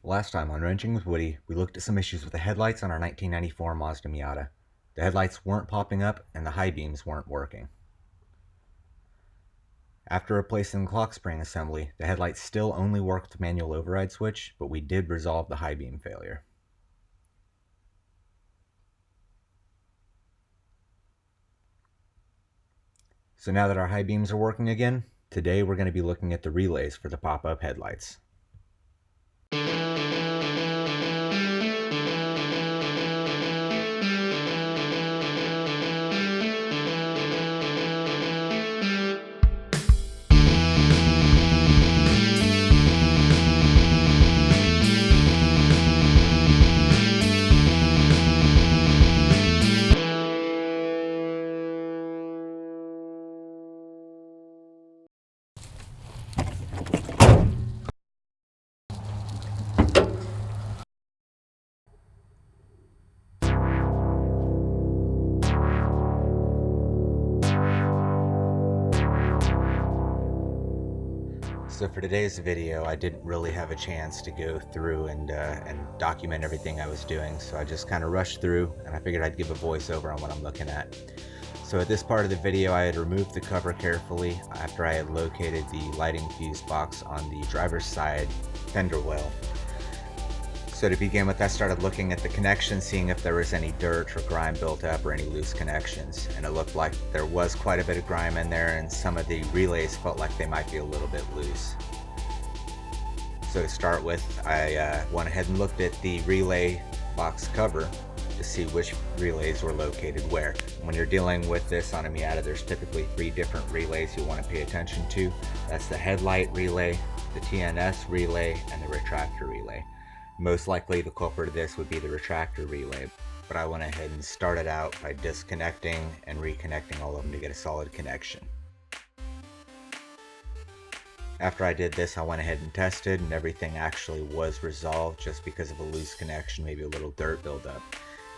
Last time on Wrenching with Woody, we looked at some issues with the headlights on our 1994 Mazda Miata. The headlights weren't popping up and the high beams weren't working. After replacing the clock spring assembly, the headlights still only worked with the manual override switch, but we did resolve the high beam failure. So now that our high beams are working again, today we're going to be looking at the relays for the pop-up headlights. So for today's video, I didn't really have a chance to go through and document everything I was doing, so I just kind of rushed through, and I figured I'd give a voiceover on what I'm looking at. So at this part of the video, I had removed the cover carefully after I had located the lighting fuse box on the driver's side fender well. So to begin with, I started looking at the connections, seeing if there was any dirt or grime built up or any loose connections. And it looked like there was quite a bit of grime in there, and some of the relays felt like they might be a little bit loose. So to start with, I went ahead and looked at the relay box cover to see which relays were located where. When you're dealing with this on a Miata, there's typically 3 different relays you want to pay attention to. That's the headlight relay, the TNS relay, and the retractor relay. Most likely the culprit of this would be the retractor relay, but I went ahead and started out by disconnecting and reconnecting all of them to get a solid connection. After I did this, I went ahead and tested, and everything actually was resolved just because of a loose connection, maybe a little dirt buildup.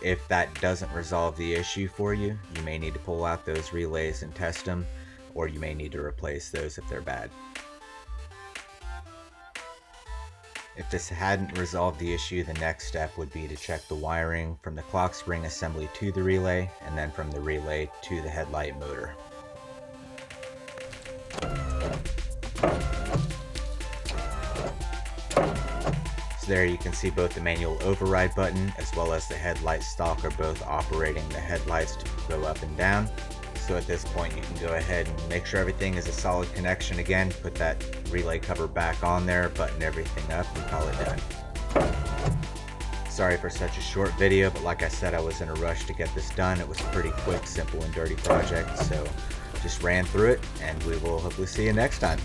If that doesn't resolve the issue for you, you may need to pull out those relays and test them, or you may need to replace those if they're bad. If this hadn't resolved the issue, the next step would be to check the wiring from the clock spring assembly to the relay, and then from the relay to the headlight motor. So there you can see both the manual override button as well as the headlight stalk are both operating the headlights to go up and down. So at this point you can go ahead and make sure everything is a solid connection again, put that relay cover back on there, button everything up, and call it done. Sorry for such a short video, but like I said, I was in a rush to get this done. It was a pretty quick, simple, and dirty project, so just ran through it, and we will hopefully see you next time.